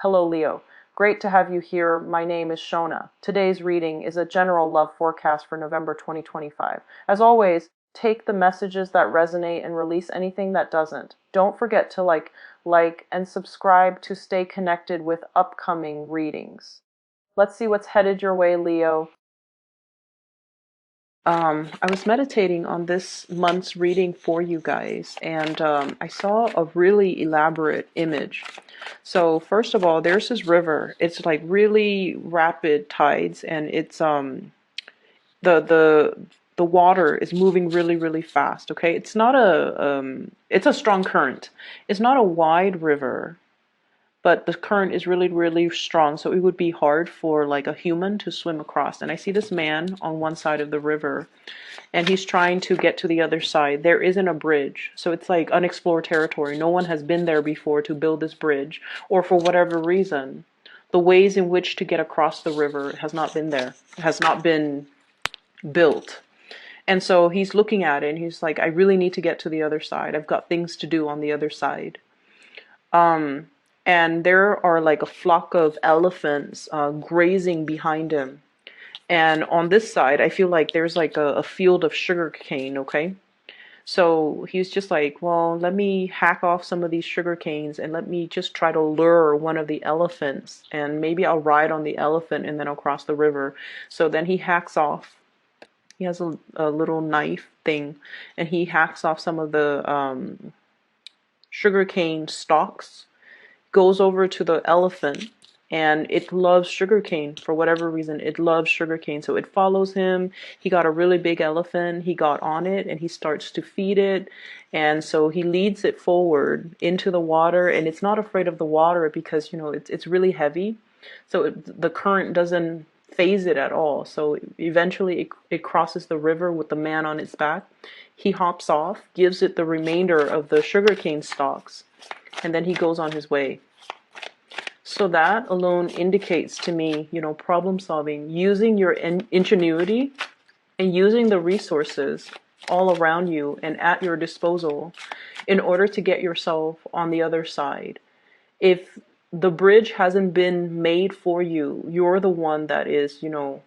Hello, Leo. Great to have you here. My name is Shona. Today's reading is a general love forecast for November 2025. As always, take the messages that resonate and release anything that doesn't. Don't forget to like, and subscribe to stay connected with upcoming readings. Let's see what's headed your way, Leo. I was meditating on this month's reading for you guys, and I saw a really elaborate image. So first of all, there's this river. It's like really rapid tides, and it's the the the water is moving really really fast. Okay, it's not it's a strong current. It's not a wide river, but the current is really really strong, so it would be hard for like a human to swim across. And I see this man on one side of the river, and he's trying to get to the other side. There isn't a bridge, so it's like unexplored territory. No one has been there before to build this bridge, or for whatever reason the ways in which to get across the river has not been there, has not been built. And so he's looking at it and he's like, I really need to get to the other side. I've got things to do on the other side. And there are like a flock of elephants grazing behind him. And on this side, I feel like there's like a field of sugar cane, okay? So he's just like, well, let me hack off some of these sugar canes and let me just try to lure one of the elephants. And maybe I'll ride on the elephant and then I'll cross the river. So then he hacks off. He has a little knife thing, and he hacks off some of the sugarcane stalks, goes over to the elephant, and it loves sugarcane for whatever reason. It loves sugarcane, so it follows him. He got a really big elephant. He got on it, and he starts to feed it, and so he leads it forward into the water, and it's not afraid of the water because, you know, it's really heavy, so the current doesn't phase it at all. So eventually it crosses the river with the man on its back. He hops off, gives it the remainder of the sugarcane stalks, and then he goes on his way. So that alone indicates to me, you know, problem solving, using your ingenuity and using the resources all around you and at your disposal in order to get yourself on the other side. If the bridge hasn't been made for you, you're the one that is, you know,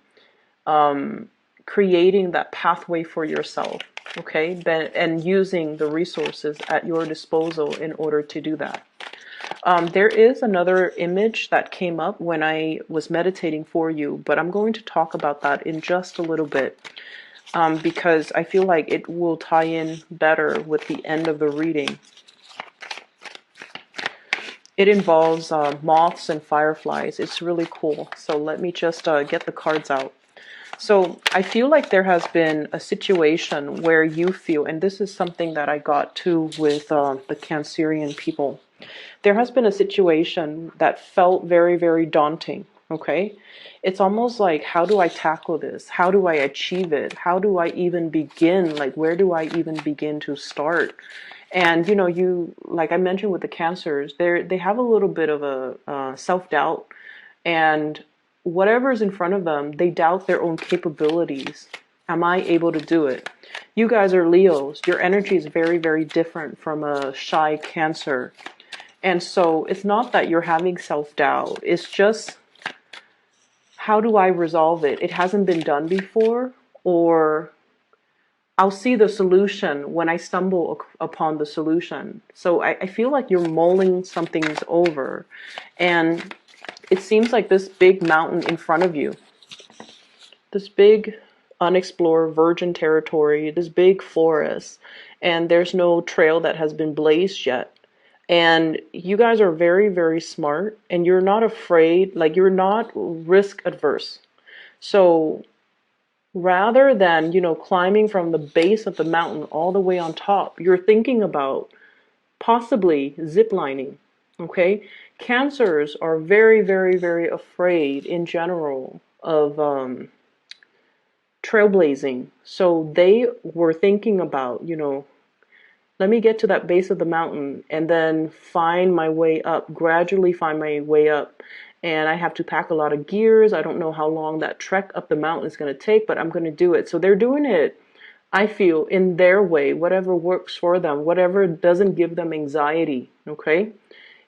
creating that pathway for yourself, okay? And using the resources at your disposal in order to do that. There is another image that came up when I was meditating for you, but I'm going to talk about that in just a little bit, because I feel like it will tie in better with the end of the reading. It involves moths and fireflies. It's really cool. So let me just get the cards out. So I feel like there has been a situation where you feel, and this is something that I got to with the Cancerian people. There has been a situation that felt very, very daunting, okay? It's almost like, how do I tackle this? How do I achieve it? How do I even begin? Like, where do I even begin to start? And, you know, like I mentioned with the Cancers, they have a little bit of a self-doubt, and whatever's in front of them, they doubt their own capabilities. Am I able to do it? You guys are Leos. Your energy is very, very different from a shy Cancer. And so it's not that you're having self-doubt. It's just, how do I resolve it? It hasn't been done before, or I'll see the solution when I stumble upon the solution. So I feel like you're mulling some things over, and it seems like this big mountain in front of you, this big unexplored virgin territory, this big forest, and there's no trail that has been blazed yet. And you guys are very, very smart, and you're not afraid, like you're not risk adverse. So rather than, you know, climbing from the base of the mountain all the way on top, you're thinking about possibly ziplining, okay? Cancers are very, very, very afraid in general of trailblazing. So they were thinking about, you know, let me get to that base of the mountain and then find my way up, gradually find my way up. And I have to pack a lot of gears. I don't know how long that trek up the mountain is going to take, but I'm going to do it. So they're doing it, I feel, in their way, whatever works for them, whatever doesn't give them anxiety, okay?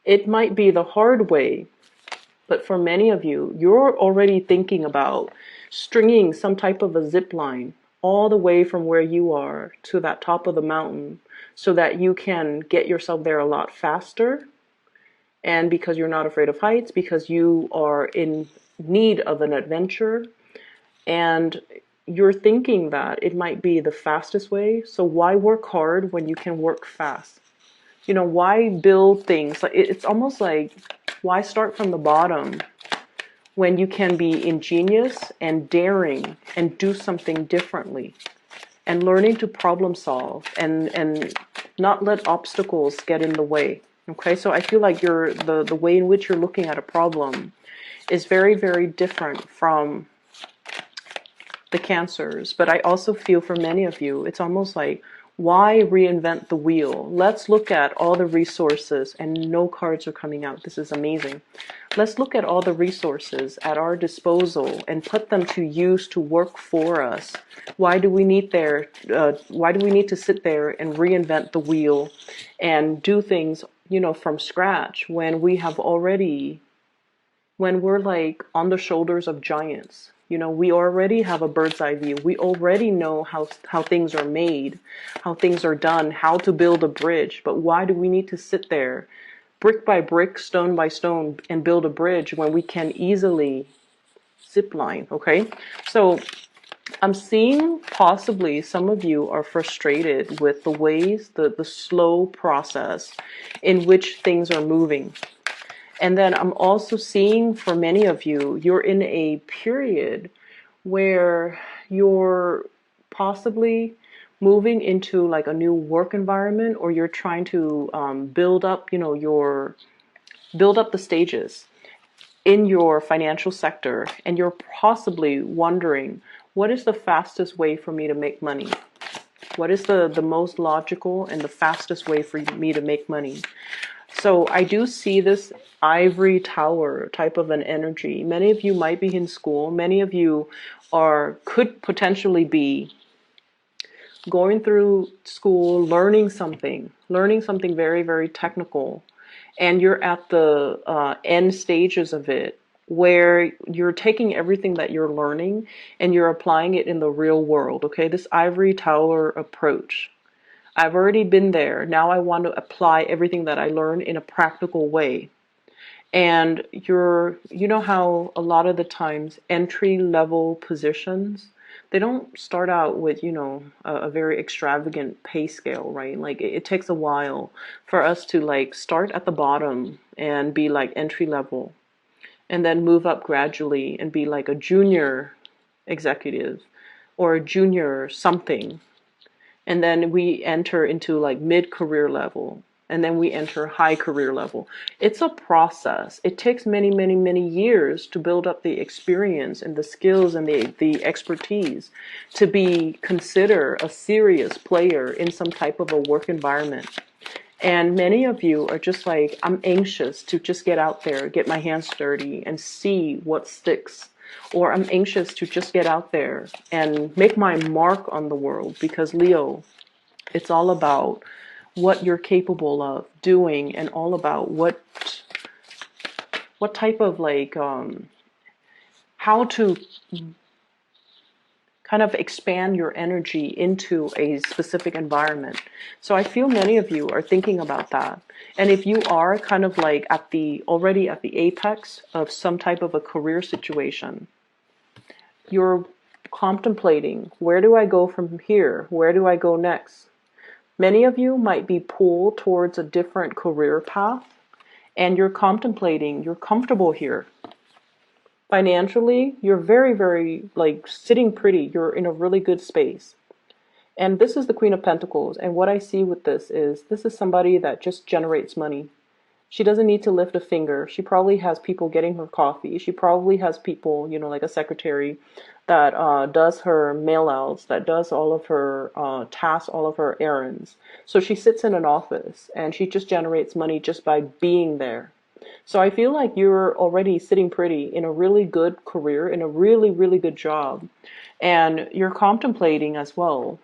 It might be the hard way, But for many of you, you're already thinking about stringing some type of a zip line all the way from where you are to that top of the mountain so that you can get yourself there a lot faster. And because you're not afraid of heights, because you are in need of an adventure, and you're thinking that it might be the fastest way. So why work hard when you can work fast? You know, why build things? Like it's almost like, why start from the bottom when you can be ingenious and daring and do something differently and learning to problem solve and not let obstacles get in the way. Okay, so I feel like the way in which you're looking at a problem is very, very different from the Cancers. But I also feel for many of you, it's almost like, why reinvent the wheel? Let's look at all the resources, and no cards are coming out. This is amazing. Let's look at all the resources at our disposal and put them to use to work for us. Why do we need why do we need to sit there and reinvent the wheel and do things, you know, from scratch when we have already, when we're like on the shoulders of giants? You know, we already have a bird's eye view. We already know how things are made, how things are done, how to build a bridge. But why do we need to sit there brick by brick, stone by stone, and build a bridge when we can easily zip line? Okay, so I'm seeing possibly some of you are frustrated with the ways, the slow process in which things are moving. And then I'm also seeing for many of you, you're in a period where you're possibly moving into like a new work environment, or you're trying to build up, you know, build up the stages in your financial sector. And you're possibly wondering, what is the fastest way for me to make money? What is the most logical and the fastest way for me to make money? So I do see this ivory tower type of an energy. Many of you might be in school. Many of you could potentially be going through school, learning something very, very technical. And you're at the end stages of it, where you're taking everything that you're learning and you're applying it in the real world. Okay, this ivory tower approach. I've already been there. Now I want to apply everything that I learned in a practical way. And you know how a lot of the times entry level positions, they don't start out with, you know, a very extravagant pay scale, right? Like it takes a while for us to like start at the bottom and be like entry level, and then move up gradually and be like a junior executive or a junior something. And then we enter into like mid-career level, and then we enter high career level. It's a process. It takes many, many, many years to build up the experience and the skills and the expertise to be considered a serious player in some type of a work environment. And many of you are just like, I'm anxious to just get out there, get my hands dirty and see what sticks. Or I'm anxious to just get out there and make my mark on the world, because Leo, it's all about what you're capable of doing, and all about what type of like how to kind of expand your energy into a specific environment. So I feel many of you are thinking about that. And if you are kind of like already at the apex of some type of a career situation, you're contemplating, where do I go from here? Where do I go next? Many of you might be pulled towards a different career path, and you're contemplating, you're comfortable here. Financially, you're very, very like sitting pretty. You're in a really good space. And this is the Queen of Pentacles. And what I see with this is somebody that just generates money. She doesn't need to lift a finger. She probably has people getting her coffee. She probably has people, you know, like a secretary that does her mail outs, that does all of her tasks, all of her errands. So she sits in an office and she just generates money just by being there. So I feel like you're already sitting pretty in a really good career, in a really, really good job. And you're contemplating as well.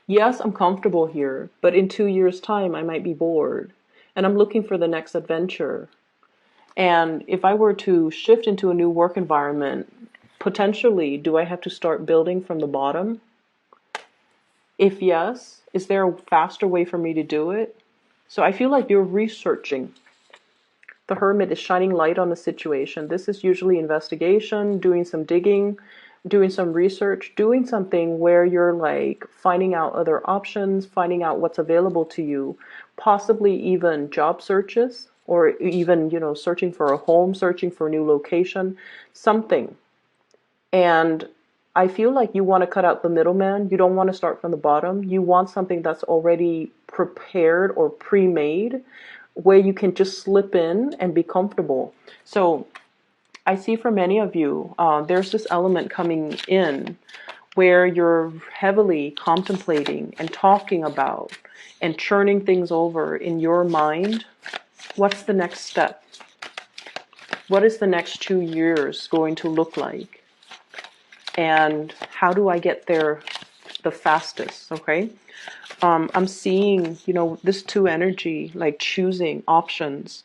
Yes, I'm comfortable here, but in 2 years' time, I might be bored. And I'm looking for the next adventure. And if I were to shift into a new work environment, potentially, do I have to start building from the bottom? If yes, is there a faster way for me to do it? So I feel like you're researching. The Hermit is shining light on the situation. This is usually investigation, doing some digging, doing some research, doing something where you're like finding out other options, finding out what's available to you, possibly even job searches, or even, searching for a home, searching for a new location, something. And I feel like you want to cut out the middleman. You don't want to start from the bottom. You want something that's already prepared or pre-made where you can just slip in and be comfortable. So I see for many of you, there's this element coming in where you're heavily contemplating and talking about and churning things over in your mind. What's the next step? What is the next 2 years going to look like? And how do I get there the fastest? Okay. I'm seeing, this two energy, like choosing options.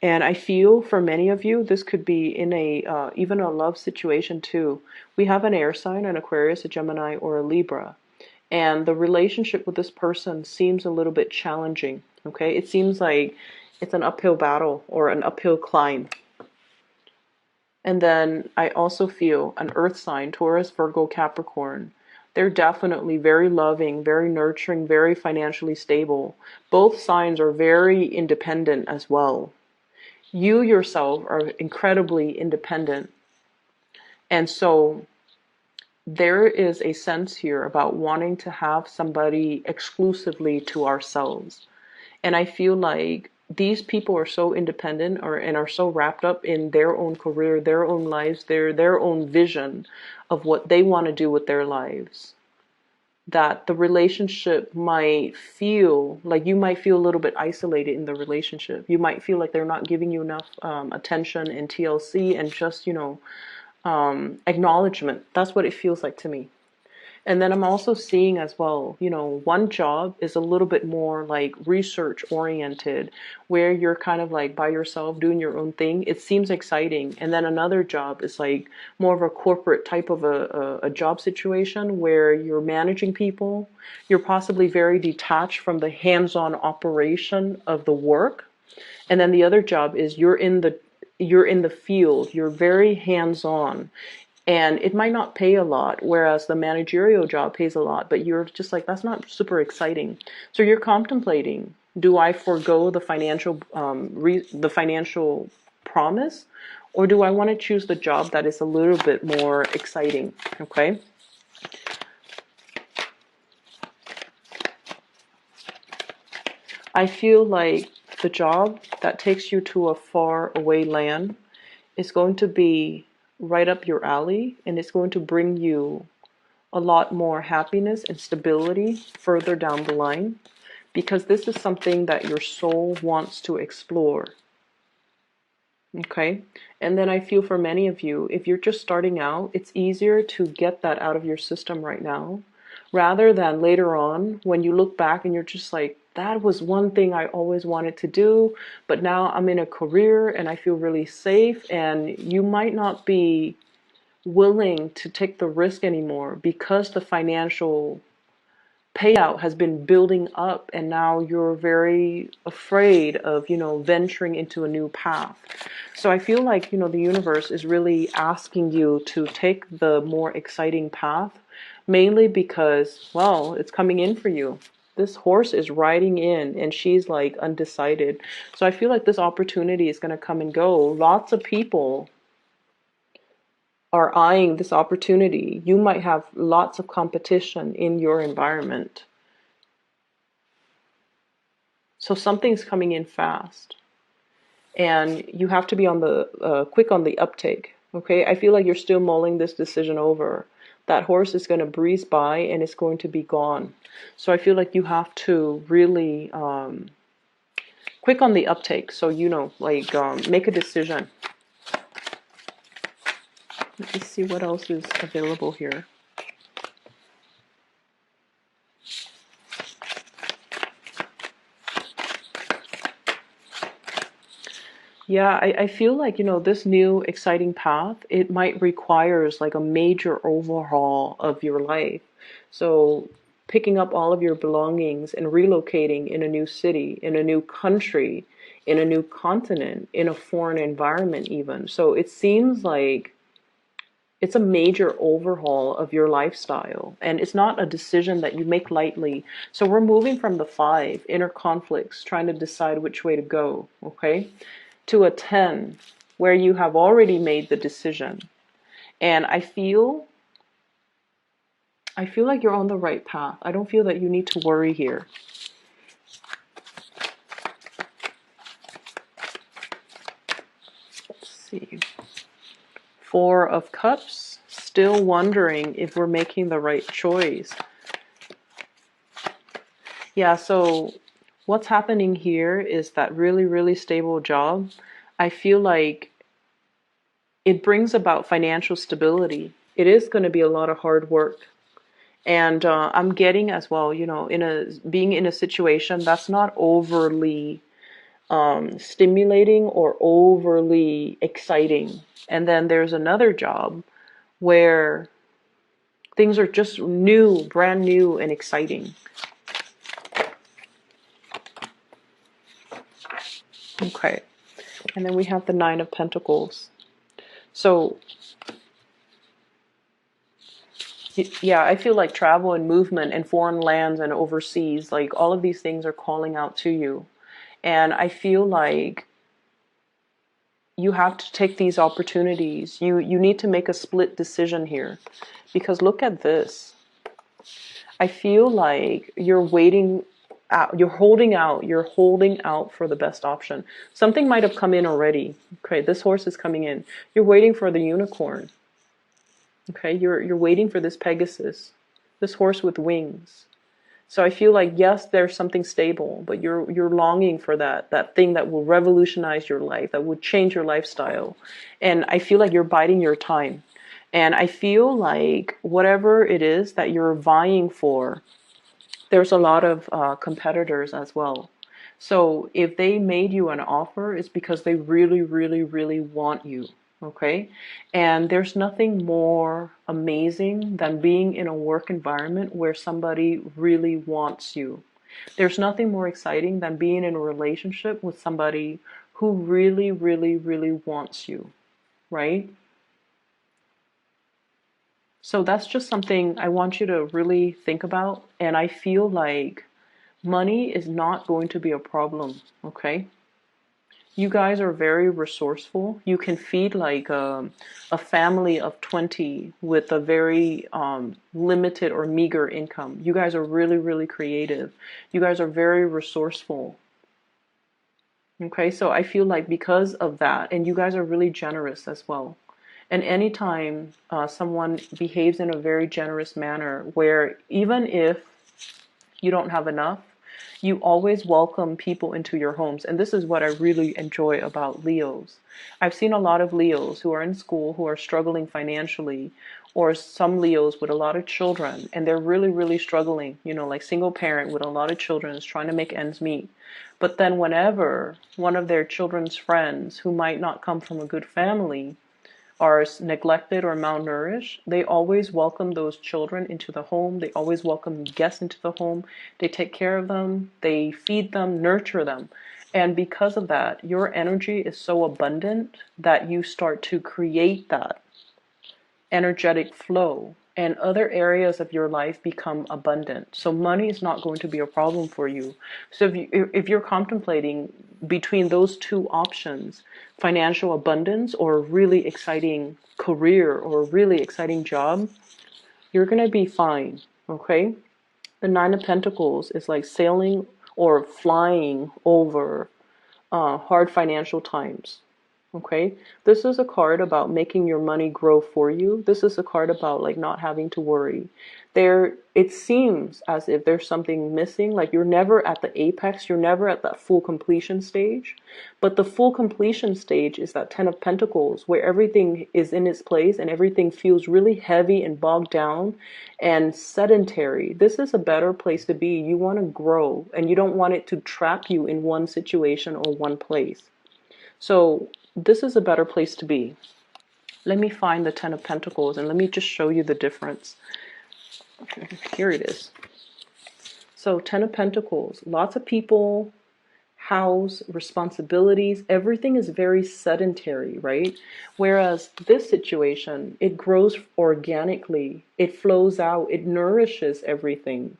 And I feel for many of you, this could be in a even a love situation too. We have an air sign, an Aquarius, a Gemini, or a Libra. And the relationship with this person seems a little bit challenging. Okay. It seems like it's an uphill battle or an uphill climb. And then I also feel an earth sign, Taurus, Virgo, Capricorn. They're definitely very loving, very nurturing, very financially stable. Both signs are very independent as well. You yourself are incredibly independent. And so there is a sense here about wanting to have somebody exclusively to ourselves. And I feel like these people are so independent and are so wrapped up in their own career, their own lives, their own vision of what they want to do with their lives, that the relationship might feel like you might feel a little bit isolated in the relationship. You might feel like they're not giving you enough attention and TLC and just, acknowledgement. That's what it feels like to me. And then I'm also seeing as well, one job is a little bit more like research oriented, where you're kind of like by yourself doing your own thing. It seems exciting. And then another job is like more of a corporate type of a job situation where you're managing people. You're possibly very detached from the hands-on operation of the work. And then the other job is you're in the field. You're very hands-on. And it might not pay a lot, whereas the managerial job pays a lot, but you're just like, that's not super exciting. So you're contemplating, do I forego the financial promise, or do I want to choose the job that is a little bit more exciting? Okay. I feel like the job that takes you to a far away land is going to be right up your alley, and it's going to bring you a lot more happiness and stability further down the line, because this is something that your soul wants to explore. Okay. And then I feel for many of you, if you're just starting out, it's easier to get that out of your system right now, rather than later on when you look back and you're just like, that was one thing I always wanted to do, but now I'm in a career and I feel really safe, and you might not be willing to take the risk anymore because the financial payout has been building up, and now you're very afraid of, venturing into a new path. So I feel like, the universe is really asking you to take the more exciting path, mainly because, well, it's coming in for you. This horse is riding in and she's like undecided. So I feel like this opportunity is going to come and go. Lots of people are eyeing this opportunity. You might have lots of competition in your environment. So something's coming in fast, and you have to be on the quick on the uptake. Okay, I feel like you're still mulling this decision over. That horse is going to breeze by and it's going to be gone. So I feel like you have to really quick on the uptake. So make a decision. Let me see what else is available here. Yeah, I feel like, this new exciting path, it might requires like a major overhaul of your life. So picking up all of your belongings and relocating in a new city, in a new country, in a new continent, in a foreign environment even. So it seems like it's a major overhaul of your lifestyle, and it's not a decision that you make lightly. So we're moving from the 5 inner conflicts, trying to decide which way to go, okay, to a 10 where you have already made the decision. And I feel like you're on the right path. I don't feel that you need to worry here. Let's see. 4 of Cups, still wondering if we're making the right choice. Yeah, so what's happening here is that really, really stable job. I feel like it brings about financial stability. It is going to be a lot of hard work. And I'm getting as well, being in a situation that's not overly stimulating or overly exciting. And then there's another job where things are just new, brand new and exciting. Okay. And then we have the 9 of Pentacles. So, yeah, I feel like travel and movement and foreign lands and overseas, like all of these things are calling out to you. And I feel like you have to take these opportunities. You need to make a split decision here. Because look at this. I feel like you're waiting out, you're holding out for the best option. Something might have come in already. Okay, this horse is coming in. You're waiting for the unicorn. Okay, you're waiting for this Pegasus, this horse with wings. So I feel like, yes, there's something stable, but you're longing for that thing that will revolutionize your life, that would change your lifestyle. And I feel like you're biding your time. And I feel like whatever it is that you're vying for, there's a lot of competitors as well. So if they made you an offer, it's because they really, really, really want you. Okay. And there's nothing more amazing than being in a work environment where somebody really wants you. There's nothing more exciting than being in a relationship with somebody who really, really, really wants you. Right. So that's just something I want you to really think about. And I feel like money is not going to be a problem, okay? You guys are very resourceful. You can feed like a family of 20 with a very limited or meager income. You guys are really, really creative. You guys are very resourceful. Okay, so I feel like because of that, and you guys are really generous as well. And anytime someone behaves in a very generous manner, where even if you don't have enough, you always welcome people into your homes. And this is what I really enjoy about Leos. I've seen a lot of Leos who are in school who are struggling financially, or some Leos with a lot of children, and they're really, really struggling, like single parent with a lot of children is trying to make ends meet. But then whenever one of their children's friends who might not come from a good family are neglected or malnourished, they always welcome those children into the home. They always welcome guests into the home. They take care of them. They feed them, nurture them. And because of that, your energy is so abundant that you start to create that energetic flow, and other areas of your life become abundant. So money is not going to be a problem for you. So if you're contemplating between those two options, financial abundance or a really exciting career or a really exciting job, you're going to be fine, okay? The 9 of Pentacles is like sailing or flying over hard financial times. Okay, this is a card about making your money grow for you. This is a card about like not having to worry. It seems as if there's something missing, like you're never at the apex, you're never at that full completion stage. But the full completion stage is that 10 of Pentacles, where everything is in its place and everything feels really heavy and bogged down and sedentary. This is a better place to be. You want to grow and you don't want it to trap you in one situation or one place. So this is a better place to be. Let me find the Ten of Pentacles and let me just show you the difference. Here it is. So Ten of Pentacles, lots of people, house, responsibilities, everything is very sedentary, right? Whereas this situation, it grows organically, it flows out, it nourishes everything.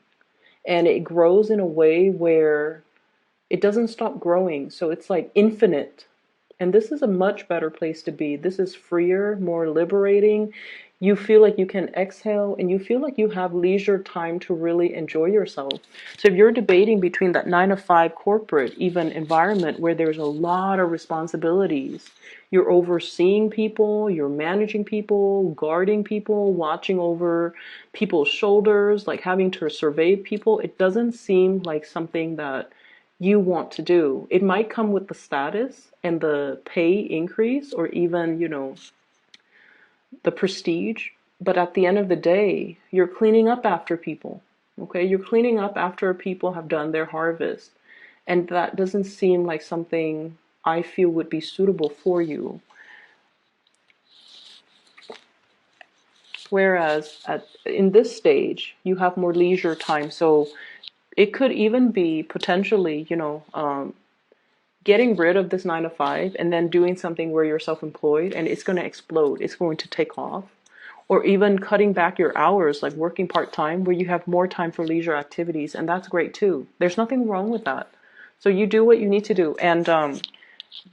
And it grows in a way where it doesn't stop growing. So it's like infinite. And this is a much better place to be. This is freer, more liberating. You feel like you can exhale and you feel like you have leisure time to really enjoy yourself. So if you're debating between that 9 to 5 corporate even environment where there's a lot of responsibilities, you're overseeing people, you're managing people, guarding people, watching over people's shoulders, like having to survey people, it doesn't seem like something that you want to do. It might come with the status and the pay increase or even, the prestige. But at the end of the day, you're cleaning up after people. Okay, you're cleaning up after people have done their harvest. And that doesn't seem like something I feel would be suitable for you. Whereas in this stage, you have more leisure time. So it could even be potentially, getting rid of this 9 to 5 and then doing something where you're self-employed and it's going to explode. It's going to take off. Or even cutting back your hours, like working part-time where you have more time for leisure activities. And that's great too. There's nothing wrong with that. So you do what you need to do. And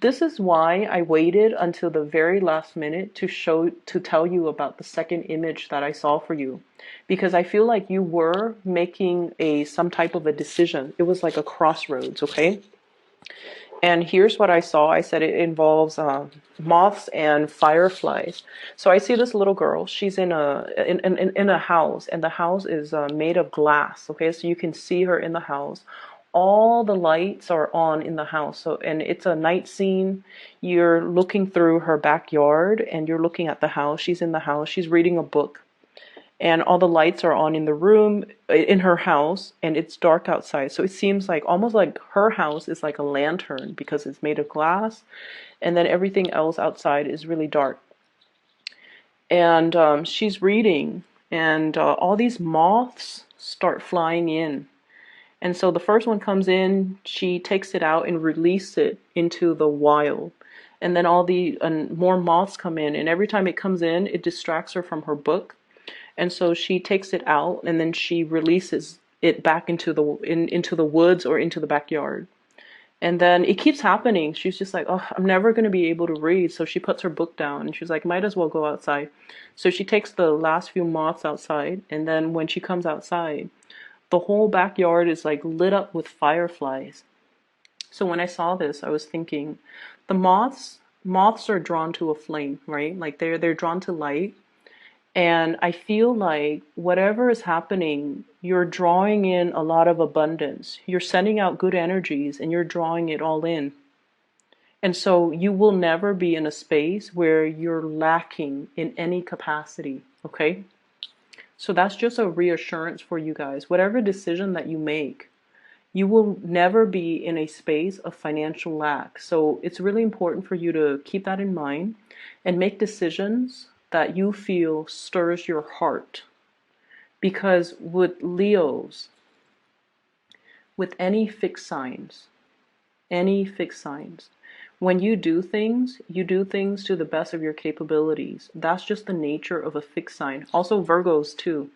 this is why I waited until the very last minute to tell you about the second image that I saw for you. Because I feel like you were making some type of a decision. It was like a crossroads, okay? And here's what I saw. I said it involves moths and fireflies. So I see this little girl. She's in a house, and the house is made of glass. Okay, so you can see her in the house. All the lights are on in the house. So, and it's a night scene. You're looking through her backyard, and you're looking at the house. She's in the house. She's reading a book. And all the lights are on in the room, in her house, and it's dark outside. So it seems like almost like her house is like a lantern because it's made of glass, and then everything else outside is really dark. And she's reading, and all these moths start flying in. And so the first one comes in, she takes it out and releases it into the wild. And then all the more moths come in, and every time it comes in, it distracts her from her book. And so she takes it out and then she releases it back into the woods or into the backyard. And then it keeps happening. She's just like, oh, I'm never going to be able to read. So she puts her book down and she's like, might as well go outside. So she takes the last few moths outside. And then when she comes outside, the whole backyard is like lit up with fireflies. So when I saw this, I was thinking, the moths are drawn to a flame, right? Like they're drawn to light. And I feel like whatever is happening, you're drawing in a lot of abundance. You're sending out good energies and you're drawing it all in. And so you will never be in a space where you're lacking in any capacity, okay? So that's just a reassurance for you guys. Whatever decision that you make, you will never be in a space of financial lack. So it's really important for you to keep that in mind and make decisions that you feel stirs your heart. Because with Leos, with any fixed signs, when you do things to the best of your capabilities. That's just the nature of a fixed sign. Also Virgos too.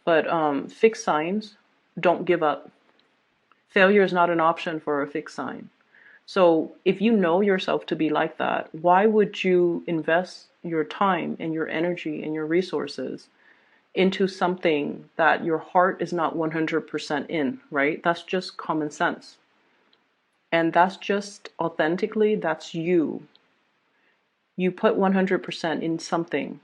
But fixed signs don't give up. Failure is not an option for a fixed sign. So if you know yourself to be like that, why would you invest your time and your energy and your resources into something that your heart is not 100% in, right? That's just common sense. And that's just authentically, that's you. You put 100% in something.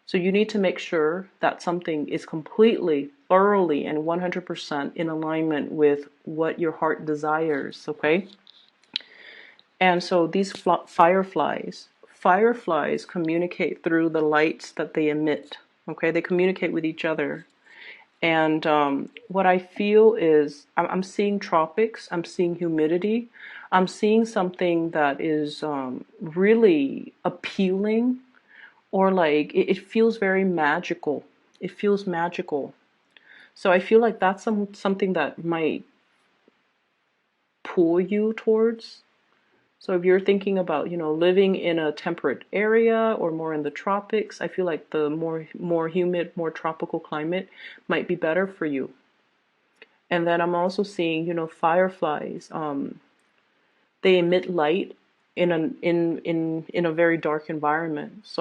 So you need to make sure that something is completely, thoroughly, and 100% in alignment with what your heart desires, okay? And so these fireflies communicate through the lights that they emit, okay? They communicate with each other. And what I feel is I'm seeing tropics, I'm seeing humidity, I'm seeing something that is really appealing, or like it feels very magical. It feels magical. So I feel like that's something that might pull you towards. So if you're thinking about, living in a temperate area or more in the tropics, I feel like the more humid, more tropical climate might be better for you. And then I'm also seeing, fireflies. They emit light in a very dark environment. So